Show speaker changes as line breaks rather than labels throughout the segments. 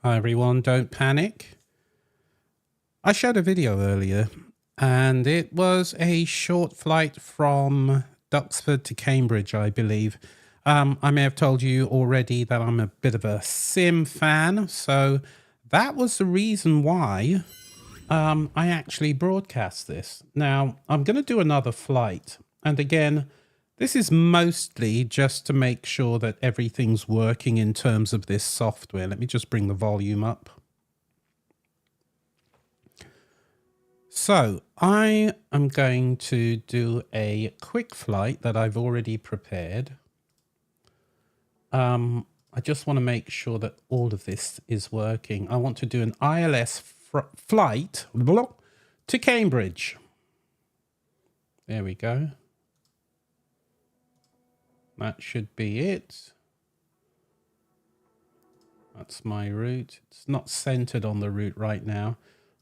Hi everyone, don't panic. I showed a video earlier and it was a short flight from Duxford to Cambridge, I believe. I may have told you already that I'm a bit of a sim fan, so that was the reason why I actually broadcast this. Now, I'm going to do another flight, and again, this is mostly just to make sure that everything's working in terms of this software. Let me just bring the volume up. So I am going to do a quick flight that I've already prepared. I just want to make sure that all of this is working. I want to do an ILS flight to Cambridge. There we go. That should be it. That's my route. It's not centered on the route right now.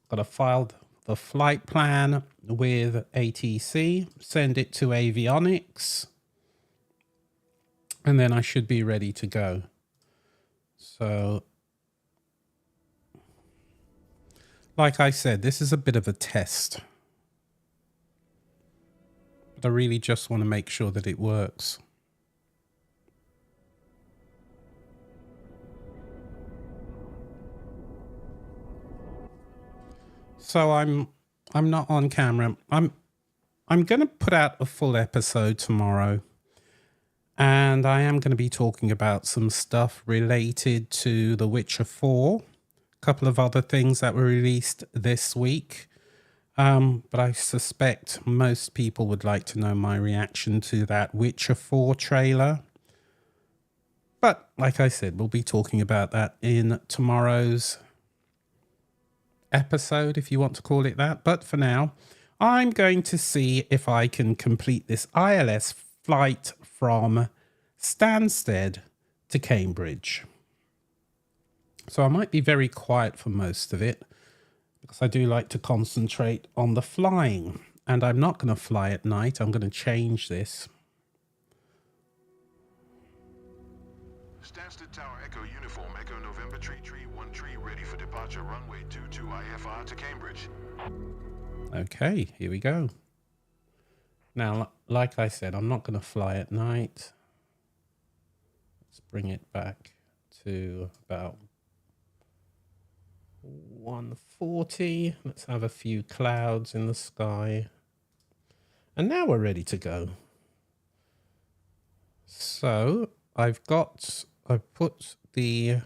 Got to file the flight plan with ATC, send it to avionics, and then I should be ready to go. So, like I said, this is a bit of a test. But I really just want to make sure that it works. So I'm not on camera. I'm going to put out a full episode tomorrow. And I am going to be talking about some stuff related to The Witcher 4. A couple of other things that were released this week. But I suspect most people would like to know my reaction to that Witcher 4 trailer. But like I said, we'll be talking about that in tomorrow's episode, if you want to call it that. But for now, I'm going to see if I can complete this ILS flight from Stanstead to Cambridge. So I might be very quiet for most of it because I do like to concentrate on the flying. And I'm not going to fly at night. I'm going to change this.
Stanstead Tower Echo Uniform Echo November Tree 1 Tree ready for departure runway 22 IFR to Cambridge.
Okay, here we go. Now, like I said, I'm not going to fly at night. Let's bring it back to about 140. Let's have a few clouds in the sky. And now we're ready to go. So I've put the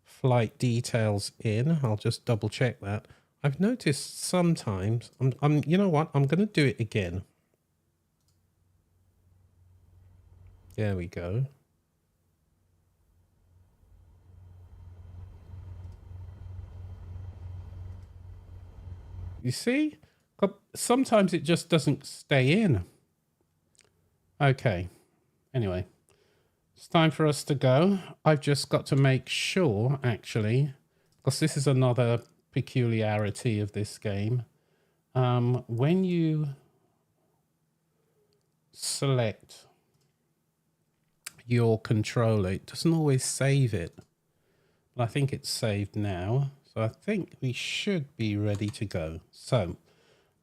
flight details in. I'll just double check that. I've noticed sometimes, you know what? I'm going to do it again. There we go. You see? Sometimes it just doesn't stay in. Okay. Anyway, it's time for us to go. I've just got to make sure, actually, because this is another peculiarity of this game. When you select your controller, it doesn't always save it. But I think it's saved now. So I think we should be ready to go. So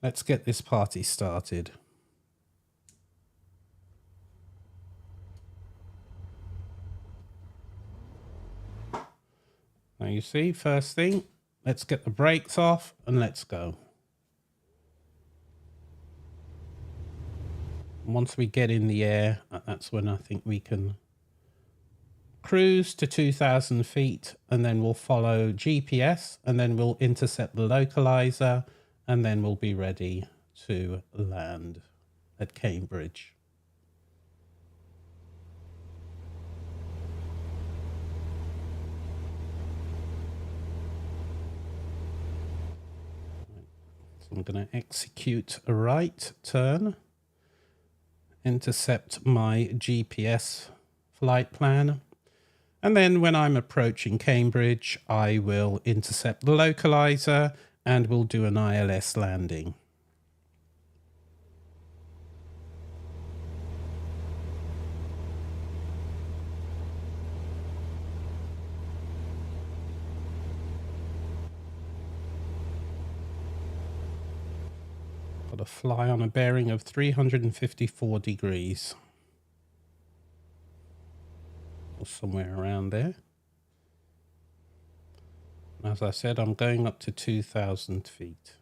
let's get this party started. Now you see, first thing, let's get the brakes off and let's go. Once we get in the air, that's when I think we can cruise to 2,000 feet, and then we'll follow GPS, and then we'll intercept the localizer, and then we'll be ready to land at Cambridge. So I'm going to execute a right turn, intercept my GPS flight plan. And then when I'm approaching Cambridge, I will intercept the localizer and we'll do an ILS landing. to fly on a bearing of 354 degrees. Or somewhere around there. As I said, I'm going up to 2,000 feet.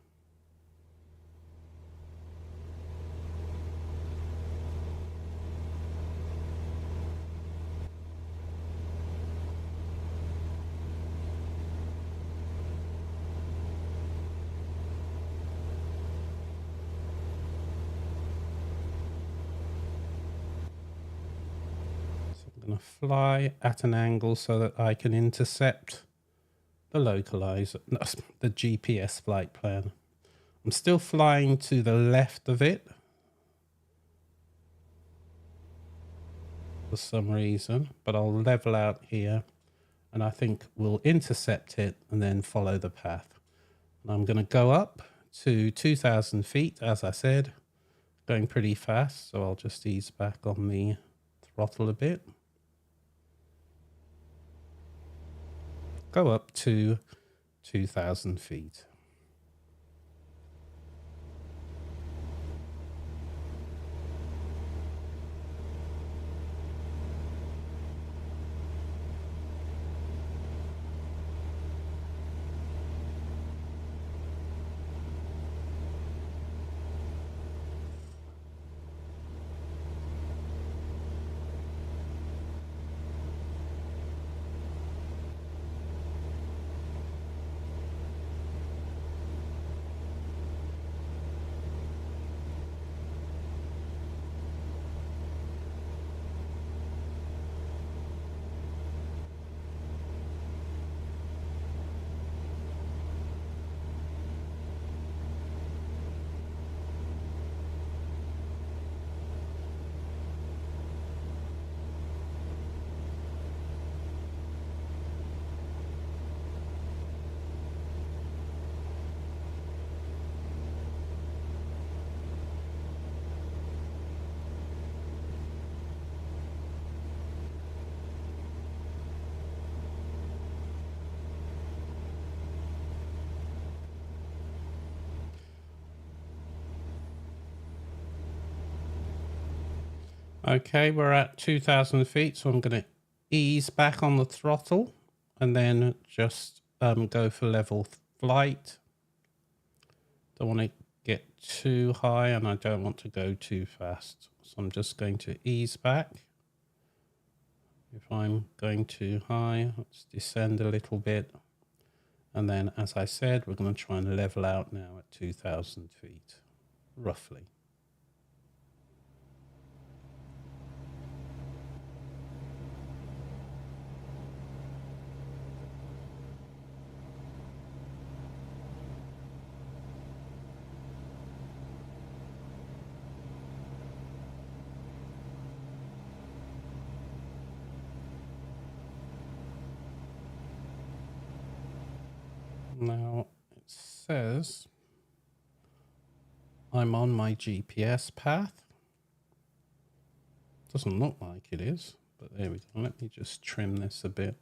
I'm going to fly at an angle so that I can intercept the localizer, no, the GPS flight plan. I'm still flying to the left of it for some reason, but I'll level out here and I think we'll intercept it and then follow the path. And I'm going to go up to 2,000 feet, as I said, going pretty fast, so I'll just ease back on the throttle a bit. Go up to 2,000 feet. Okay, we're at 2,000 feet, so I'm going to ease back on the throttle and then just go for level flight. Don't want to get too high and I don't want to go too fast. So I'm just going to ease back. If I'm going too high, let's descend a little bit. And then, as I said, we're going to try and level out now at 2,000 feet, roughly. Now it says I'm on my GPS path. Doesn't look like it is, but there we go. Let me just trim this a bit.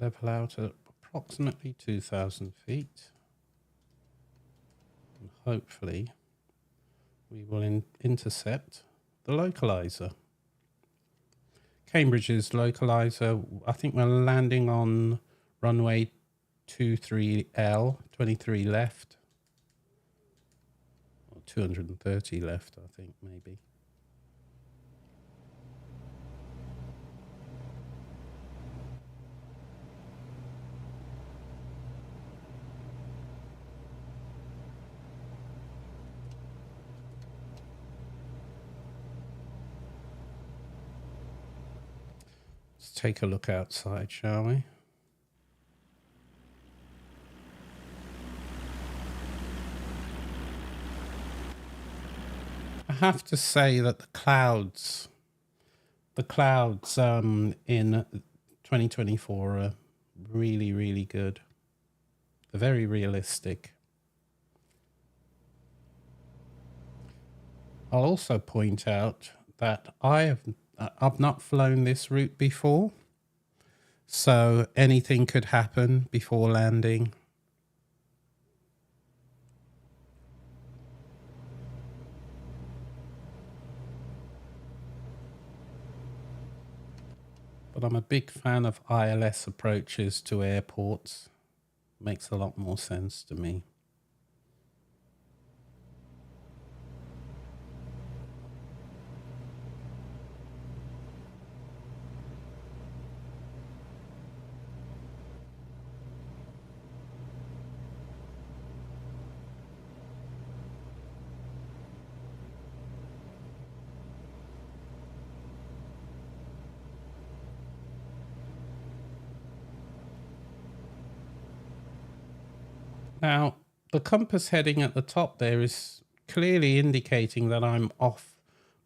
Level out at approximately 2,000 feet. And hopefully we will intercept the localizer. Cambridge's localizer, I think we're landing on runway 23L, 23 left. Or 230 left, I think, maybe. Let's take a look outside, shall we? I have to say that the clouds in 2024 are really, really good. They're very realistic. I'll also point out that I've not flown this route before, so anything could happen before landing. But I'm a big fan of ILS approaches to airports. Makes a lot more sense to me. Now, the compass heading at the top there is clearly indicating that I'm off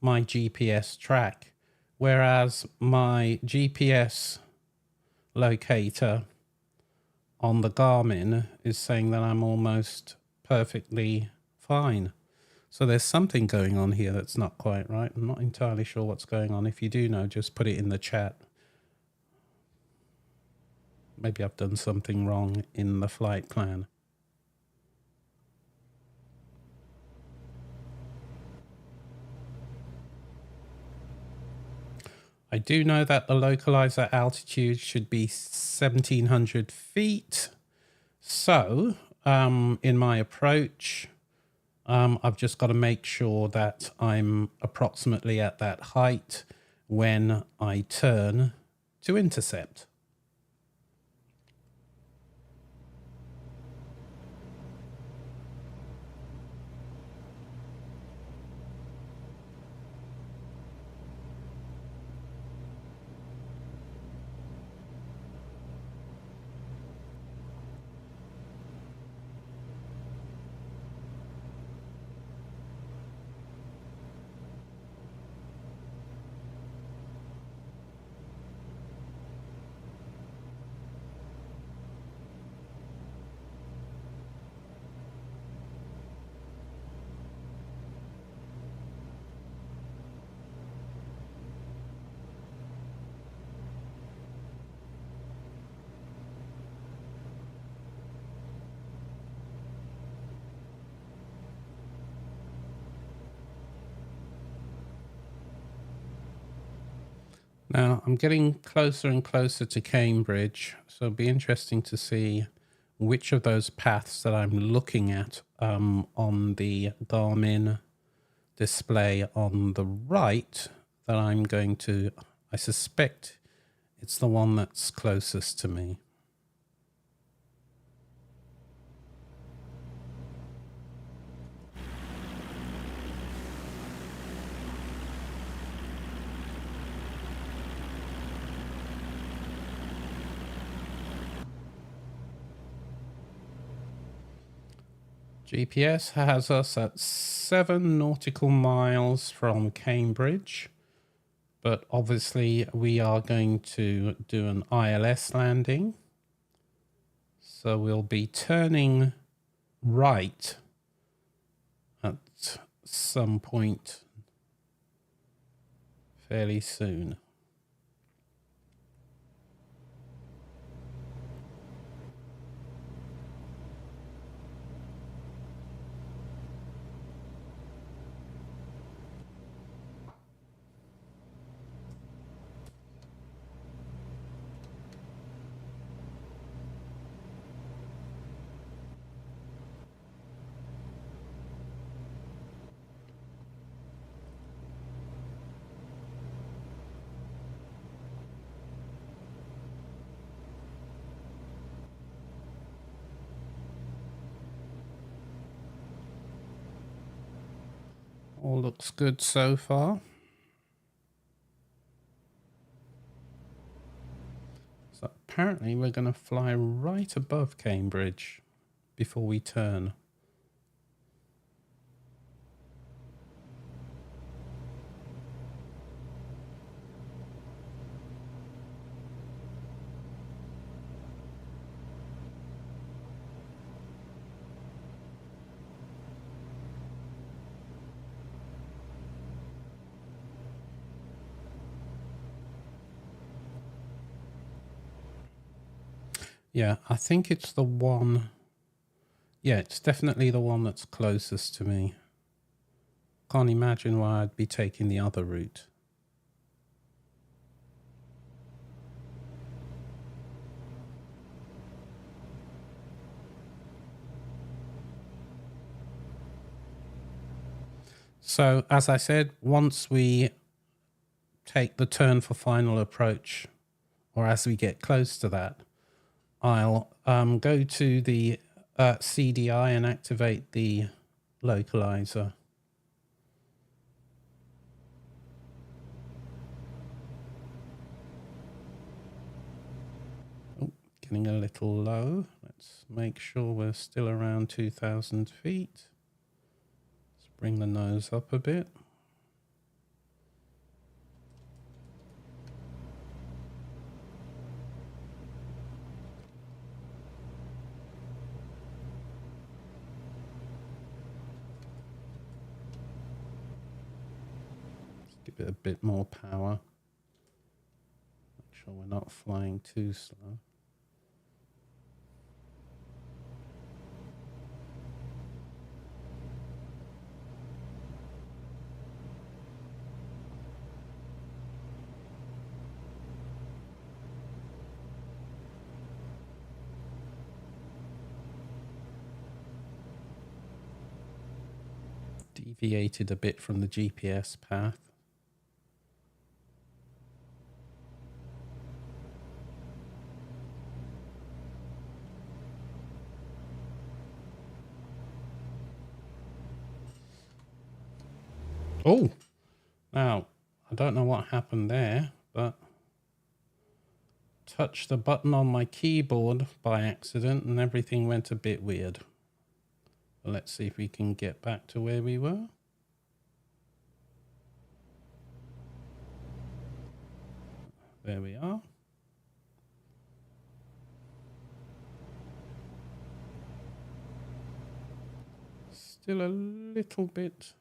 my GPS track, whereas my GPS locator on the Garmin is saying that I'm almost perfectly fine. So there's something going on here that's not quite right. I'm not entirely sure what's going on. If you do know, just put it in the chat. Maybe I've done something wrong in the flight plan. I do know that the localizer altitude should be 1,700 feet. So in my approach, I've just got to make sure that I'm approximately at that height when I turn to intercept. Now, I'm getting closer and closer to Cambridge, so it'll be interesting to see which of those paths that I'm looking at on the Garmin display on the right that I'm going to, I suspect it's the one that's closest to me. GPS has us at 7 nautical miles from Cambridge, but obviously we are going to do an ILS landing. So we'll be turning right at some point fairly soon. All looks good so far. So apparently we're going to fly right above Cambridge before we turn. Yeah, I think it's the one. Yeah, it's definitely the one that's closest to me. Can't imagine why I'd be taking the other route. So, as I said, once we take the turn for final approach, or as we get close to that, I'll go to the CDI and activate the localizer. Oh, getting a little low. Let's make sure we're still around 2,000 feet. Let's bring the nose up a bit. Give it a bit more power. Make sure we're not flying too slow. Deviated a bit from the GPS path. Oh, now, I don't know what happened there, but touched the button on my keyboard by accident and everything went a bit weird. But let's see if we can get back to where we were. There we are. Still a little bit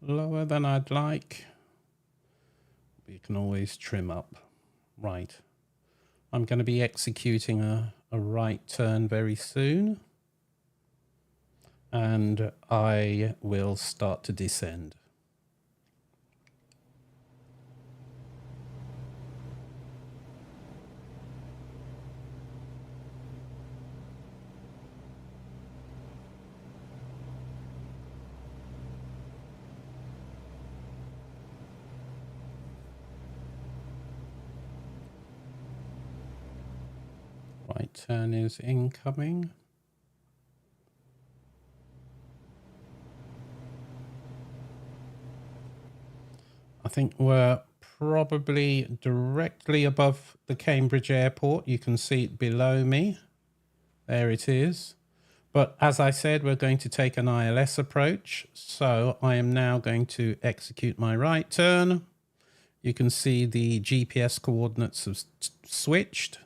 lower than I'd like. We can always trim up. Right. I'm going to be executing a right turn very soon. And I will start to descend. Right turn is incoming. I think we're probably directly above the Cambridge airport. You can see it below me. There it is. But as I said, we're going to take an ILS approach. So I am now going to execute my right turn. You can see the GPS coordinates have switched.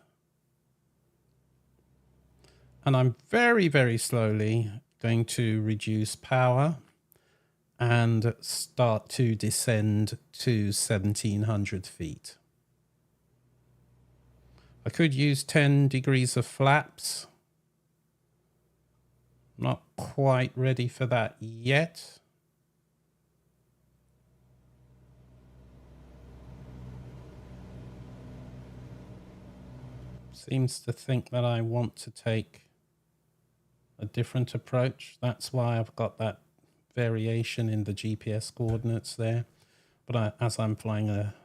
And I'm very, very slowly going to reduce power and start to descend to 1,700 feet. I could use 10 degrees of flaps. Not quite ready for that yet. Seems to think that I want to take a different approach. That's why I've got that variation in the GPS coordinates there. But as I'm flying a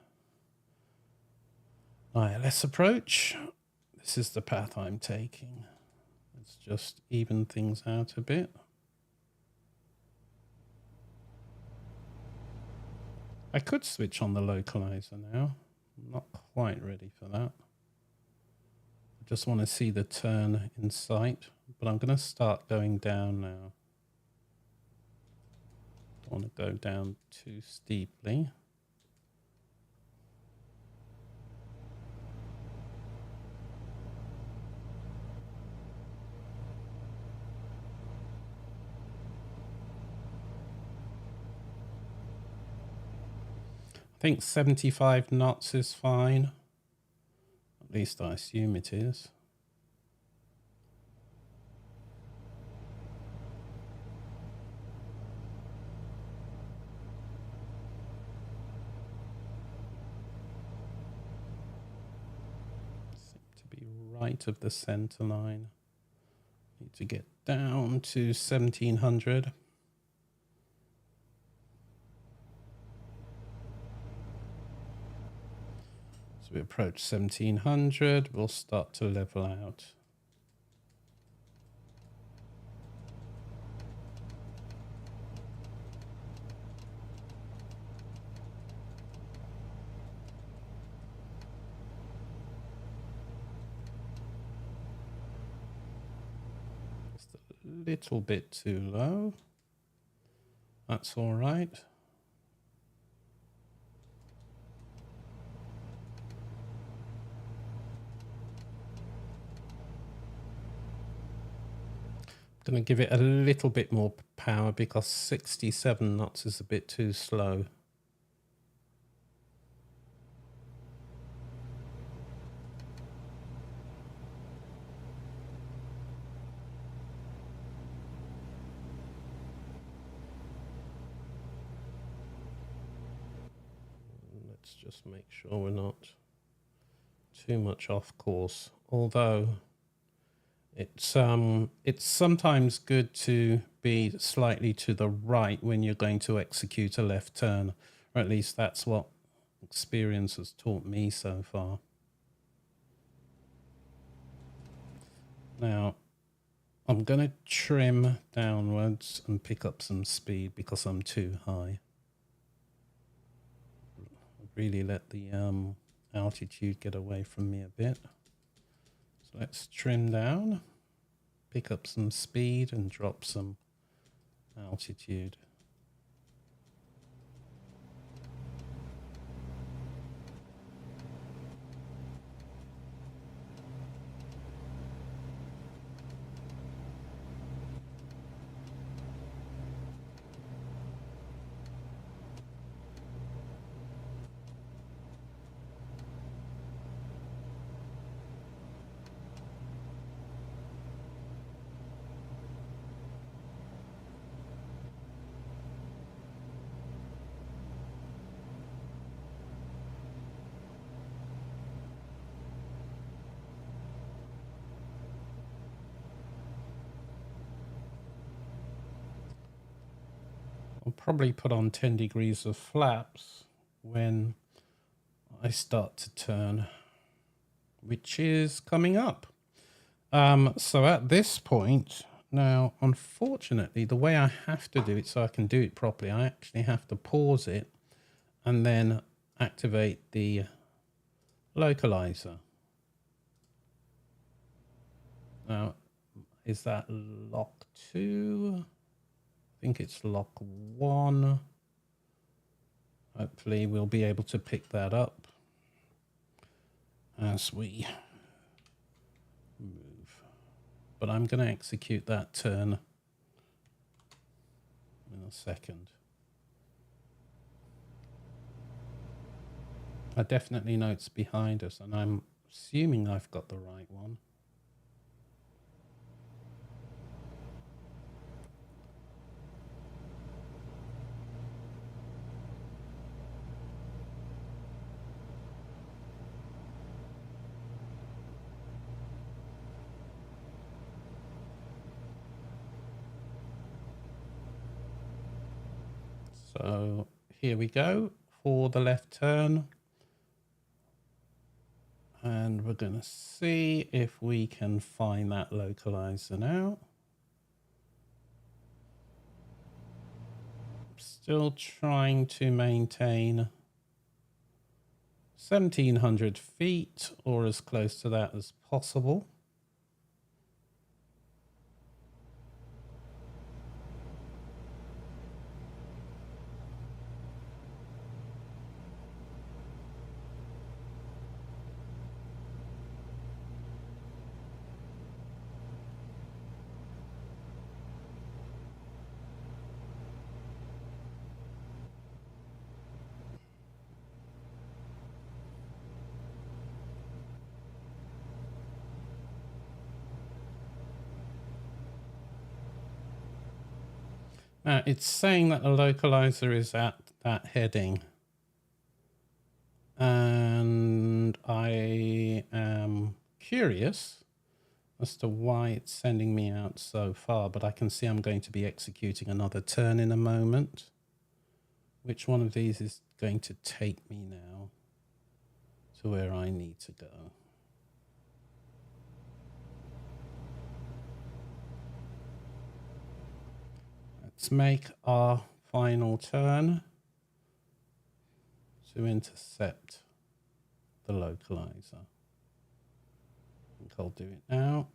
ILS approach, this is the path I'm taking. Let's just even things out a bit. I could switch on the localizer now. I'm not quite ready for that. I just want to see the turn in sight, but I'm going to start going down now. Don't want to go down too steeply. I think 75 knots is fine. At least I assume it is. right of the center line. Need to get down to 1700. So we approach 1700, we'll start to level out. Little bit too low. That's all right. Going to give it a little bit more power because 67 knots is a bit too slow. Let's just make sure we're not too much off course. Although it's sometimes good to be slightly to the right when you're going to execute a left turn, or at least that's what experience has taught me so far. Now, I'm going to trim downwards and pick up some speed because I'm too high. Really let the altitude get away from me a bit. So let's trim down, pick up some speed and drop some altitude. I'll probably put on 10 degrees of flaps when I start to turn, which is coming up. So at this point, now, unfortunately, the way I have to do it so I can do it properly, I actually have to pause it and then activate the localizer. Now, is that lock 2? I think it's lock 1. Hopefully we'll be able to pick that up as we move. But I'm going to execute that turn in a second. I definitely know it's behind us, and I'm assuming I've got the right one. So here we go for the left turn. And we're going to see if we can find that localizer now. Still trying to maintain 1,700 feet or as close to that as possible. Now, it's saying that the localizer is at that heading. And I am curious as to why it's sending me out so far, but I can see I'm going to be executing another turn in a moment. Which one of these is going to take me now to where I need to go? Let's make our final turn to intercept the localizer. I think I'll do it now.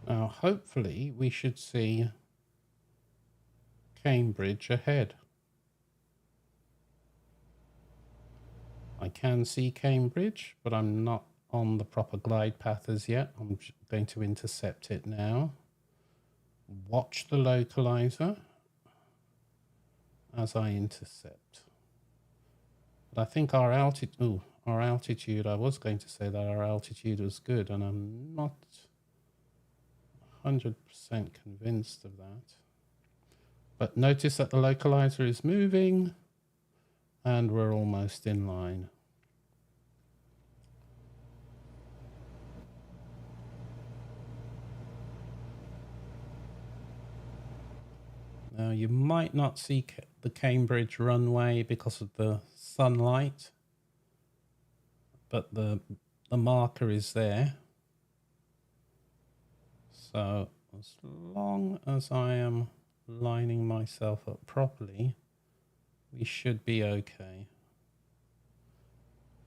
Now, hopefully, we should see Cambridge ahead. I can see Cambridge, but I'm not on the proper glide path as yet. I'm going to intercept it now. Watch the localizer as I intercept. But I think our altitude, I was going to say that our altitude was good, and I'm not 100% convinced of that. But notice that the localizer is moving and we're almost in line. Now you might not see the Cambridge runway because of the sunlight, but the marker is there. So as long as I am lining myself up properly, we should be okay.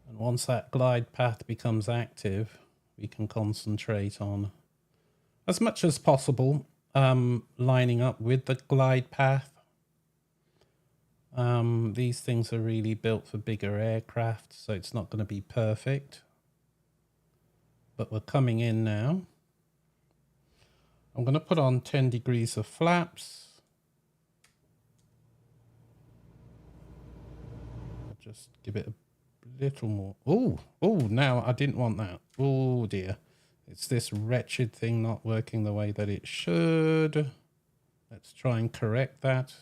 And once that glide path becomes active, we can concentrate on, as much as possible, lining up with the glide path. These things are really built for bigger aircraft, so it's not going to be perfect. But we're coming in now. I'm going to put on 10 degrees of flaps. I'll just give it a little more. Oh, now I didn't want that. Oh dear. It's this wretched thing not working the way that it should. Let's try and correct that.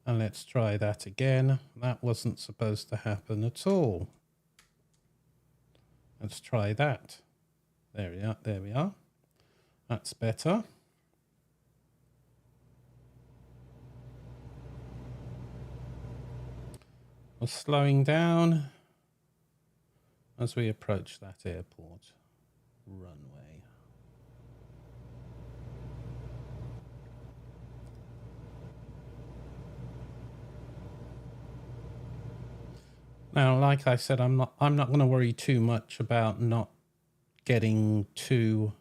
And let's try that again. That wasn't supposed to happen at all. Let's try that. There we are. There we are. That's better. We're slowing down as we approach that airport runway. Now, like I said, I'm not going to worry too much about not getting two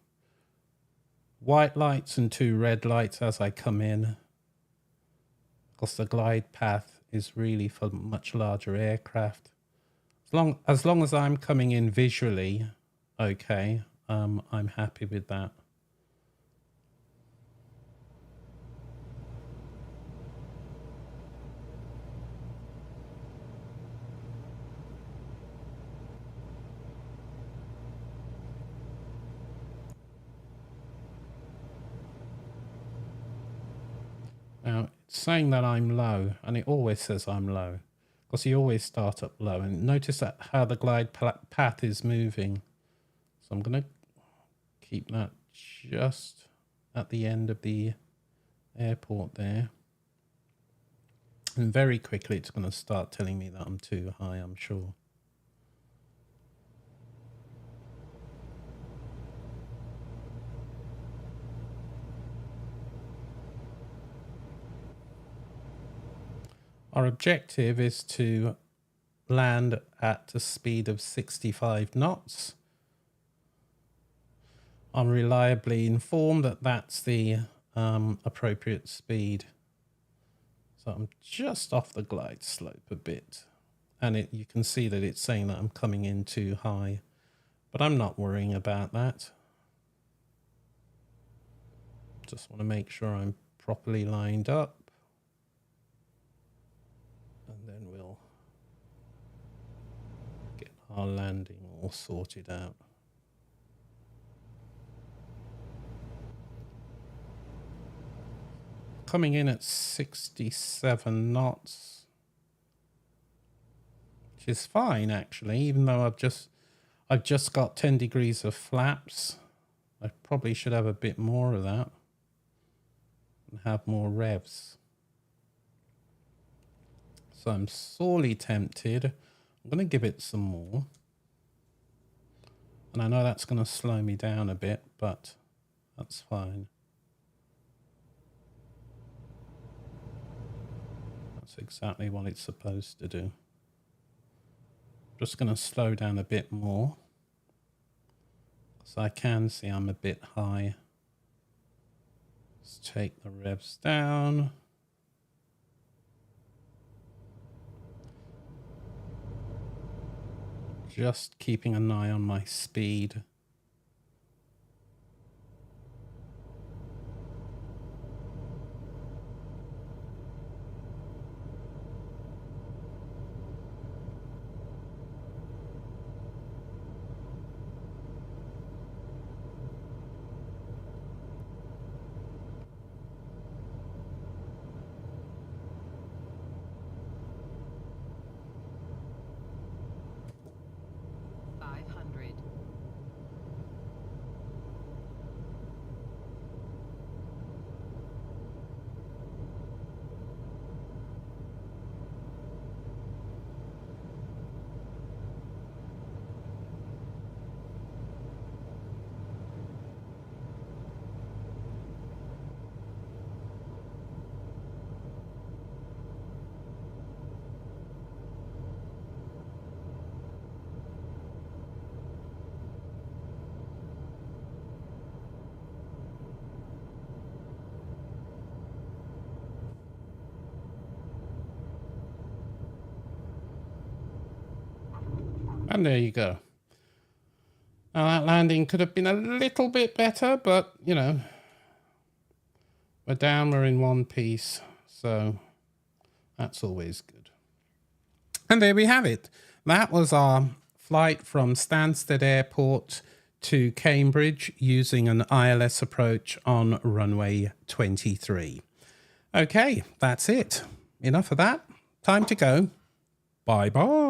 white lights and two red lights as I come in, because the glide path is really for much larger aircraft. As long as I'm coming in visually okay, I'm happy with that. Now, it's saying that I'm low, and it always says I'm low, because you always start up low. And notice that how the glide path is moving. So I'm going to keep that just at the end of the airport there. And very quickly, it's going to start telling me that I'm too high, I'm sure. Our objective is to land at a speed of 65 knots. I'm reliably informed that that's the appropriate speed. So I'm just off the glide slope a bit. And you can see that it's saying that I'm coming in too high. But I'm not worrying about that. Just want to make sure I'm properly lined up. And then we'll get our landing all sorted out. Coming in at 67 knots, which is fine actually, even though I've just got 10 degrees of flaps. I probably should have a bit more of that and have more revs. So I'm sorely tempted. I'm going to give it some more. And I know that's going to slow me down a bit, but that's fine. That's exactly what it's supposed to do. Just going to slow down a bit more. So I can see I'm a bit high. Let's take the revs down. Just keeping an eye on my speed. And there you go. Now that landing could have been a little bit better, but you know, we're down, we're in one piece, so that's always good. And there we have it. That was our flight from Stanstead Airport to Cambridge using an ILS approach on runway 23. Okay, that's it. Enough of that. Time to go. Bye-bye.